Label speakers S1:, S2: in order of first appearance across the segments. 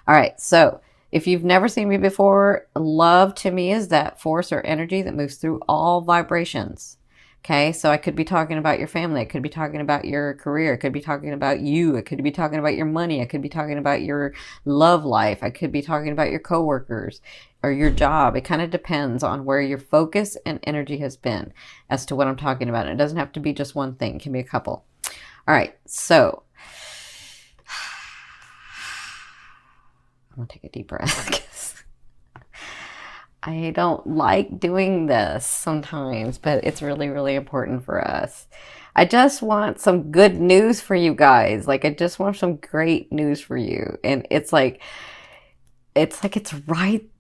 S1: All right. So if you've never seen me before, love to me is that force or energy that moves through all vibrations. Okay. So I could be talking about your family. I could be talking about your career. I could be talking about you. I could be talking about your money. I could be talking about your love life. I could be talking about your coworkers or your job. It kind of depends on where your focus and energy has been as to what I'm talking about. It doesn't have to be just one thing. It can be a couple. All right. So I'm going to take a deep breath because I don't like doing this sometimes, but it's really, really important for us. I just want some good news for you guys. Like, I just want some great news for you. And it's right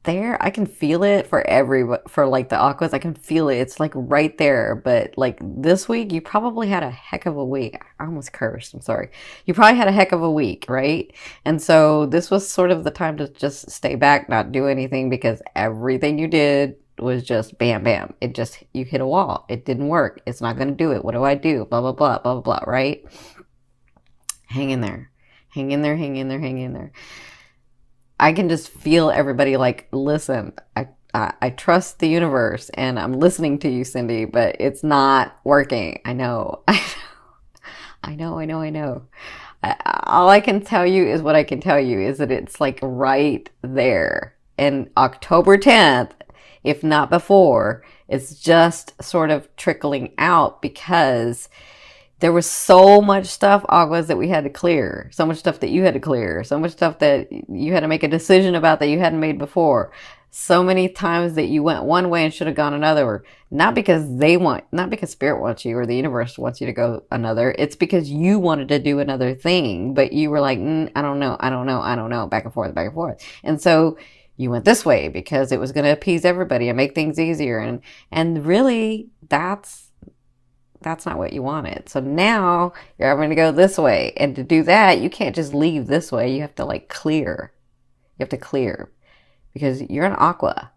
S1: there. I can feel it for like the aquas. I can feel it. It's like right there. But like this week, you probably had a heck of a week. I almost cursed. I'm sorry. You probably had a heck of a week, right? And so this was sort of the time to just stay back, not do anything because everything you did was just bam, bam. It just, you hit a wall. It didn't work. It's not going to do it. What do I do? Blah, blah, blah, blah, blah, blah, right? Hang in there. Hang in there, hang in there, hang in there. I can just feel everybody like, listen, I trust the universe and I'm listening to you, Cindy, but it's not working. I know. I know, I know, I know. All I can tell you is what I can tell you is that it's like right there. And October 10th, if not before, it's just sort of trickling out because there was so much stuff, Aguas, that we had to clear. So much stuff that you had to clear. So much stuff that you had to make a decision about that you hadn't made before. So many times that you went one way and should have gone another. Not because not because Spirit wants you or the universe wants you to go another. It's because you wanted to do another thing, but you were like, I don't know, I don't know, I don't know, back and forth, back and forth. And so you went this way because it was going to appease everybody and make things easier. And really, that's not what you wanted. So now you're having to go this way. And to do that, you can't just leave this way. You have to like clear. You have to clear because you're an aqua.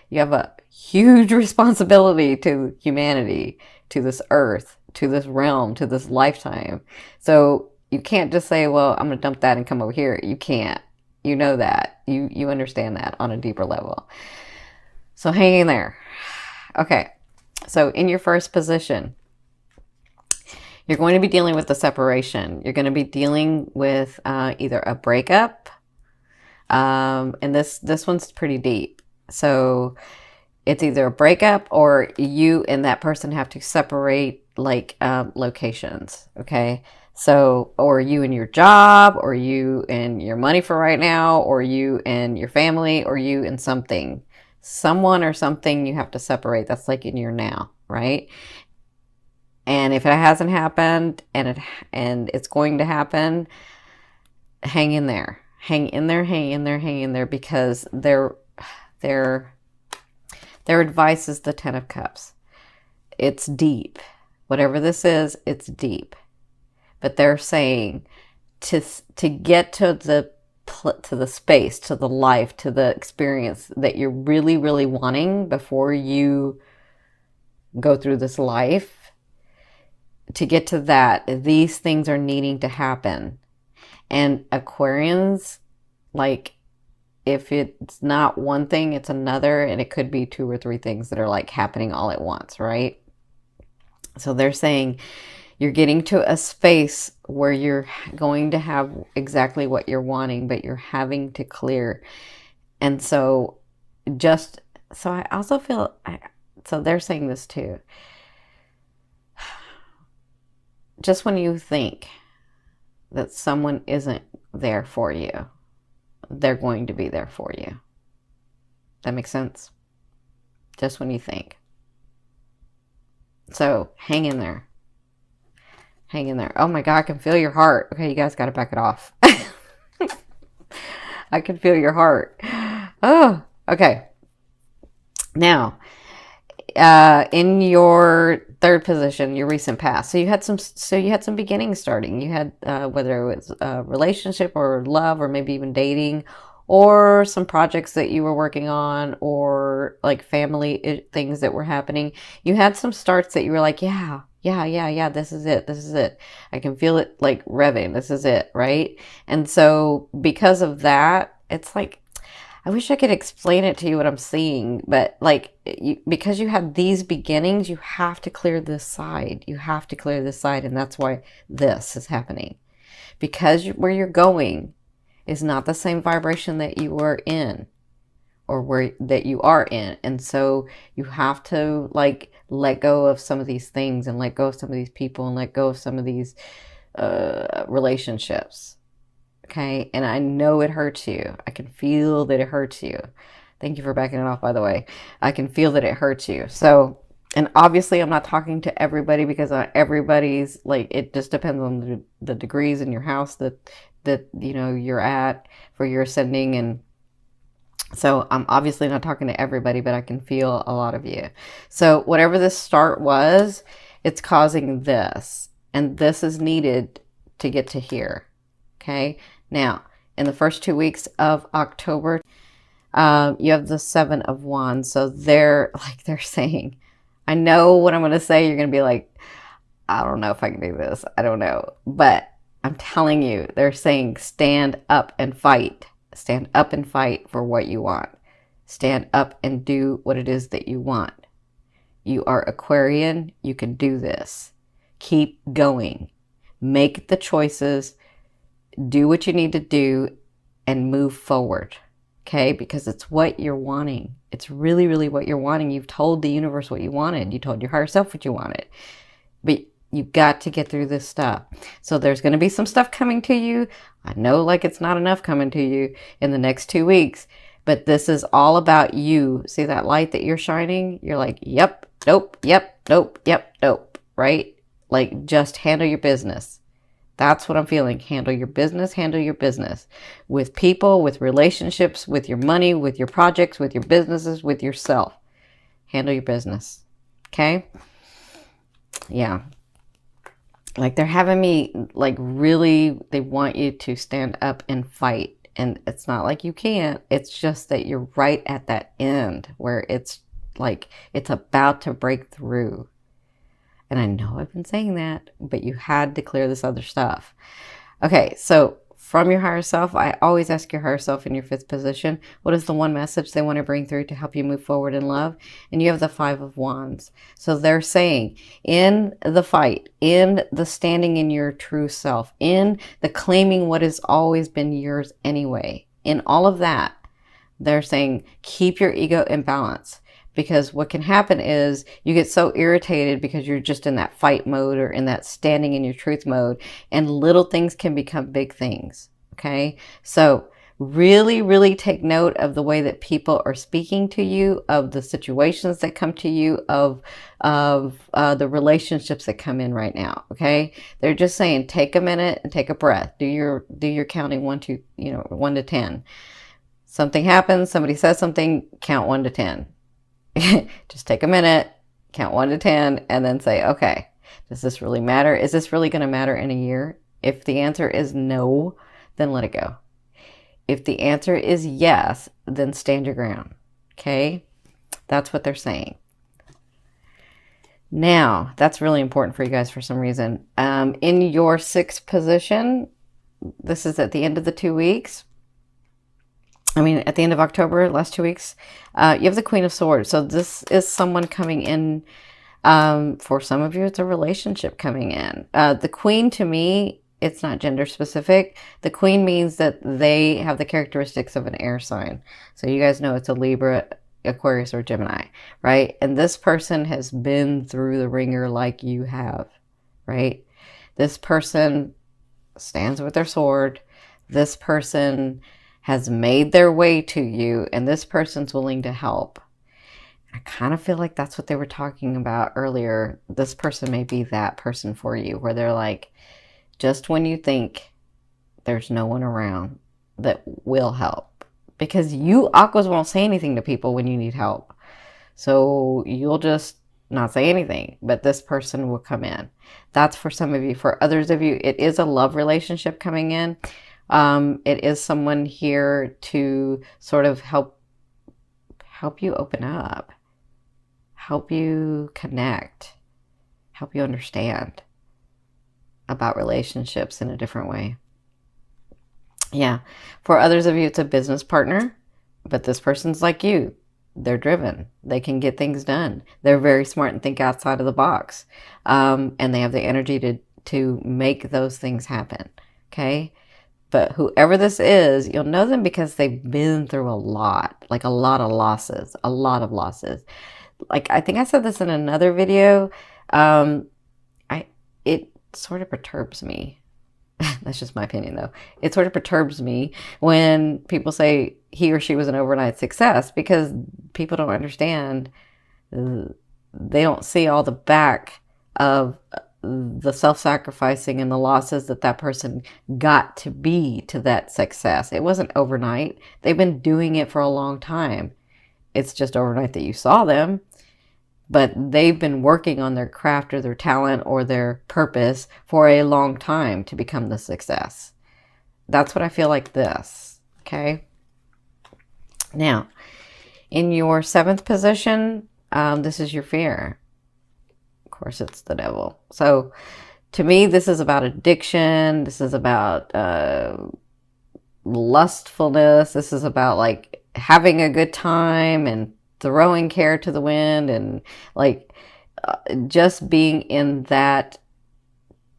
S1: You have a huge responsibility to humanity, to this earth, to this realm, to this lifetime. So you can't just say, well, I'm going to dump that and come over here. You can't. You know that. You understand that on a deeper level. So hang in there. Okay. So in your first position, you're going to be dealing with the separation. You're going to be dealing with either a breakup, and this one's pretty deep. So it's either a breakup or you and that person have to separate like locations, okay? So, or you and your job, or you and your money for right now, or you and your family, or you and something. Someone or something you have to separate. That's like in your now, right? And if it hasn't happened and it's going to happen, hang in there. Hang in there, hang in there, hang in there because their advice is the 10 of Cups. It's deep. Whatever this is, it's deep. But they're saying to get to the space, to the life, to the experience that you're really, really wanting before you go through this life, to get to that, these things are needing to happen. And Aquarians, like, if it's not one thing, it's another, and it could be 2 or 3 things that are like happening all at once, right? So they're saying you're getting to a space where you're going to have exactly what you're wanting, but you're having to clear. And so I also feel, so they're saying this too. Just when you think that someone isn't there for you, they're going to be there for you. That makes sense? Just when you think. So hang in there. Hang in there. Oh my God, I can feel your heart. Okay, you guys got to back it off. I can feel your heart. Oh, okay. Now, in your third position, your recent past. So you had some beginnings starting. You had whether it was a relationship or love or maybe even dating or some projects that you were working on or like family things that were happening. You had some starts that you were like, yeah, Yeah, this is it. This is it. I can feel it like revving. This is it, right? And so because of that, it's like I wish I could explain it to you what I'm seeing, but like because you have these beginnings, you have to clear this side. You have to clear this side, and that's why this is happening. Because where you're going is not the same vibration that you were in or where that you are in. And so you have to like let go of some of these things and let go of some of these people and let go of some of these relationships. Okay. And I know it hurts you. I can feel that it hurts you. Thank you for backing it off, by the way. I can feel that it hurts you. So, and obviously I'm not talking to everybody because everybody's like, it just depends on the degrees in your house that, you know, you're at for your ascending. And so I'm obviously not talking to everybody, but I can feel a lot of you. So whatever this start was, it's causing this, and this is needed to get to here. Okay. Now, in the first 2 weeks of October, you have the Seven of Wands. So they're saying, I know what I'm going to say. You're going to be like, I don't know if I can do this. I don't know. But I'm telling you, they're saying stand up and fight. Stand up and fight for what you want. Stand up and do what it is that you want. You are Aquarian. You can do this. Keep going. Make the choices. Do what you need to do and move forward. Okay? Because it's what you're wanting. It's really, really what you're wanting. You've told the universe what you wanted. You told your higher self what you wanted. But you've got to get through this stuff. So there's going to be some stuff coming to you. I know like it's not enough coming to you in the next 2 weeks, but this is all about you. See that light that you're shining? You're like, yep, nope, yep, nope, yep, nope, right? Like just handle your business. That's what I'm feeling. Handle your business, handle your business with people, with relationships, with your money, with your projects, with your businesses, with yourself. Handle your business. Okay? Yeah. Like they're having me like really, they want you to stand up and fight. And it's not like you can't. It's just that you're right at that end where it's like it's about to break through. And I know I've been saying that, but you had to clear this other stuff. Okay, so from your higher self, I always ask your higher self in your fifth position, what is the one message they want to bring through to help you move forward in love? And you have the Five of Wands. So they're saying in the fight, in the standing in your true self, in the claiming what has always been yours anyway, in all of that, they're saying keep your ego in balance. Because what can happen is you get so irritated because you're just in that fight mode or in that standing in your truth mode, and little things can become big things. Okay. So really, really take note of the way that people are speaking to you, of the situations that come to you, of the relationships that come in right now. Okay. They're just saying, take a minute and take a breath. Do your counting 1 to 10. Something happens. Somebody says something, count 1 to 10. Just take a minute, count 1 to 10, and then say, okay, does this really matter? Is this really going to matter in a year? If the answer is no, then let it go. If the answer is yes, then stand your ground. Okay? That's what they're saying. Now, that's really important for you guys for some reason. In your sixth position, this is at the end of the 2 weeks. At the end of October, last 2 weeks, you have the Queen of Swords. So this is someone coming in. For some of you, it's a relationship coming in. The Queen, to me, it's not gender specific. The Queen means that they have the characteristics of an air sign. So you guys know it's a Libra, Aquarius, or Gemini, right? And this person has been through the ringer like you have, right? This person stands with their sword. This person has made their way to you, and this person's willing to help. I kind of feel like that's what they were talking about earlier. This person may be that person for you, where they're like, just when you think there's no one around that will help. Because you, Aquas, won't say anything to people when you need help. So you'll just not say anything, but this person will come in. That's for some of you. For others of you, it is a love relationship coming in. It is someone here to sort of help you open up, help you connect, help you understand about relationships in a different way. Yeah. For others of you, it's a business partner, but this person's like you. They're driven. They can get things done. They're very smart and think outside of the box. And they have the energy to make those things happen. Okay. But whoever this is, you'll know them because they've been through a lot, like a lot of losses, a lot of losses. Like, I think I said this in another video. It sort of perturbs me. That's just my opinion, though. It sort of perturbs me when people say he or she was an overnight success, because people don't understand. They don't see all the back of the self-sacrificing and the losses that person got to be to that success. It wasn't overnight. They've been doing it for a long time. It's just overnight that you saw them. But they've been working on their craft or their talent or their purpose for a long time to become the success. That's what I feel like this. Okay. Now, in your 7th position, this is your fear. Of course, it's the devil. So to me, this is about addiction. This is about lustfulness. This is about like having a good time and throwing care to the wind, and like just being in that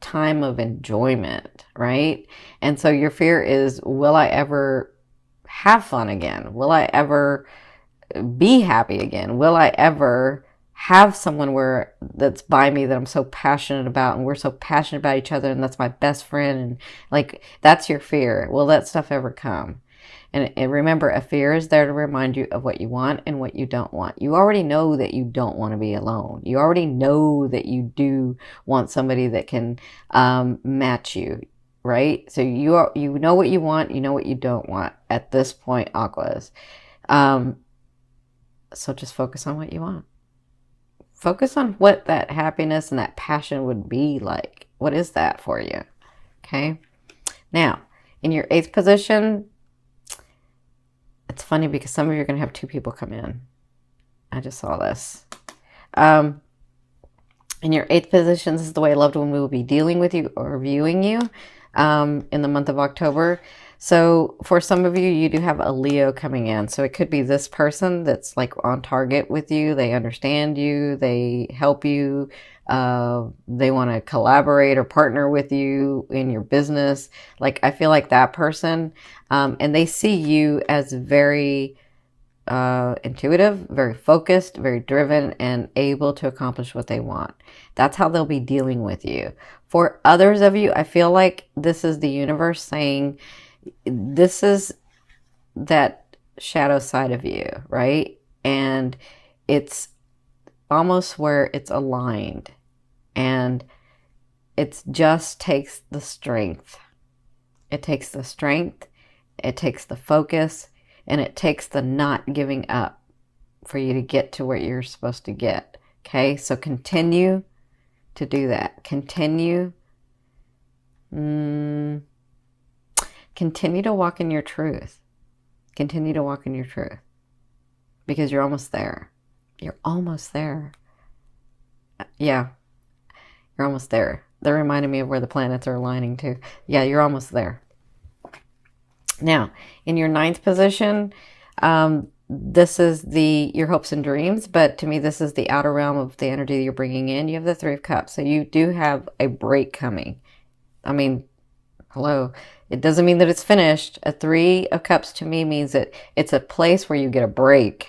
S1: time of enjoyment, right? And so your fear is, will I ever have fun again? Will I ever be happy again? Will I ever have someone that's by me that I'm so passionate about, and we're so passionate about each other, and that's my best friend, and like, that's your fear. Will that stuff ever come? And remember, a fear is there to remind you of what you want and what you don't want. You already know that you don't want to be alone. You already know that you do want somebody that can match you, right? So you know what you want, you know what you don't want at this point, Aquas. So just focus on what you want. Focus on what that happiness and that passion would be like. What is that for you? Okay. Now, in your 8th position, it's funny because some of you are going to have 2 people come in. I just saw this. In your 8th position, this is the way a loved one will be dealing with you or viewing you in the month of October. So for some of you, you do have a Leo coming in. So it could be this person that's like on target with you. They understand you. They help you. They want to collaborate or partner with you in your business. Like, I feel like that person, and they see you as very intuitive, very focused, very driven, and able to accomplish what they want. That's how they'll be dealing with you. For others of you, I feel like this is the universe saying, this is that shadow side of you, right? And it's almost where it's aligned, and it just takes the strength. It takes the strength, it takes the focus, and it takes the not giving up for you to get to where you're supposed to get. Okay, so continue to do that. Continue to walk in your truth. Continue to walk in your truth, because you're almost there. You're almost there. Yeah, you're almost there. That reminded me of where the planets are aligning to. Yeah, you're almost there. Now, in your 9th position, this is your hopes and dreams, but to me, this is the outer realm of the energy that you're bringing in. You have the 3 of Cups, so you do have a break coming. I mean, hello. It doesn't mean that it's finished. A 3 of Cups to me means that it's a place where you get a break.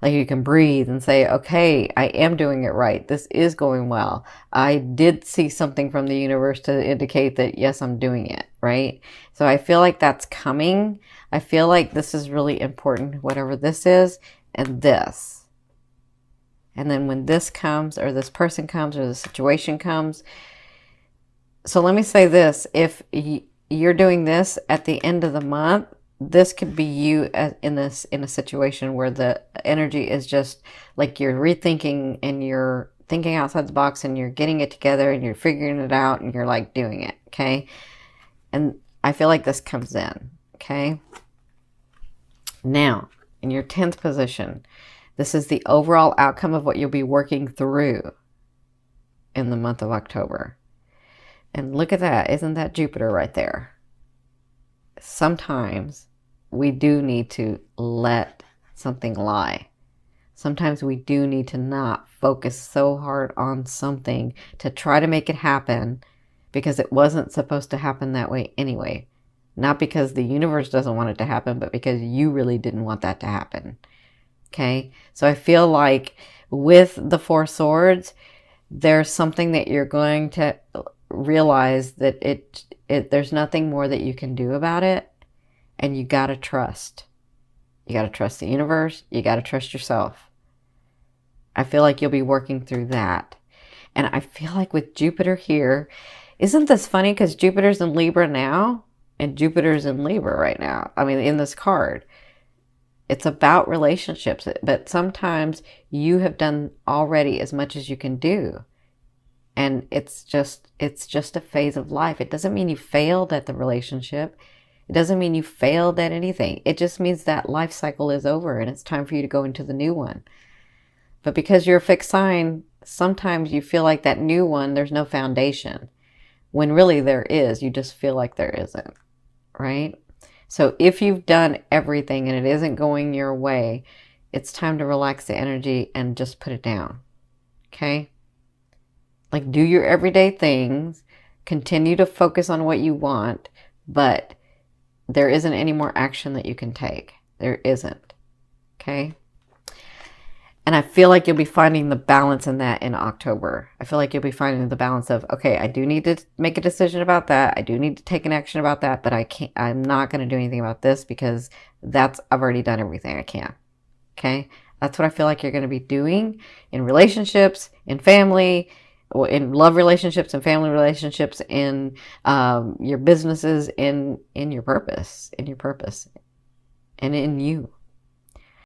S1: Like, you can breathe and say, okay, I am doing it right. This is going well. I did see something from the universe to indicate that, yes, I'm doing it, right? So I feel like that's coming. I feel like this is really important, whatever this is, and this. And then when this comes, or this person comes, or the situation comes. So let me say this. If you're doing this at the end of the month, this could be you in a situation where the energy is just like you're rethinking and you're thinking outside the box and you're getting it together and you're figuring it out and you're like doing it. Okay. And I feel like this comes in. Okay. Now, in your 10th position, this is the overall outcome of what you'll be working through. in the month of October. And look at that. Isn't that Jupiter right there? Sometimes we do need to let something lie. Sometimes we do need to not focus so hard on something to try to make it happen because it wasn't supposed to happen that way anyway. Not because the universe doesn't want it to happen, but because you really didn't want that to happen. Okay? So I feel like with the Four Swords, there's something that you're going to realize that there's nothing more that you can do about it, and you got to trust. You got to trust the universe. You got to trust yourself. I feel like you'll be working through that. And I feel like with Jupiter here, isn't this funny? Because Jupiter's in Libra now, and Jupiter's in Libra right now. I mean, in this card. It's about relationships, but sometimes you have done already as much as you can do. And it's just a phase of life. It doesn't mean you failed at the relationship. It doesn't mean you failed at anything. It just means that life cycle is over and it's time for you to go into the new one. But because you're a fixed sign, sometimes you feel like that new one, there's no foundation. When really there is, you just feel like there isn't, right? So if you've done everything and it isn't going your way, it's time to relax the energy and just put it down, okay? Like, do your everyday things, continue to focus on what you want, but there isn't any more action that you can take. There isn't, okay? And I feel like you'll be finding the balance in that in October. I feel like you'll be finding the balance of, okay, I do need to make a decision about that. I do need to take an action about that, but I'm not going to do anything about this because I've already done everything I can. Okay. That's what I feel like you're going to be doing in relationships, in family, in love relationships and family relationships, in your businesses, in your purpose, and in you.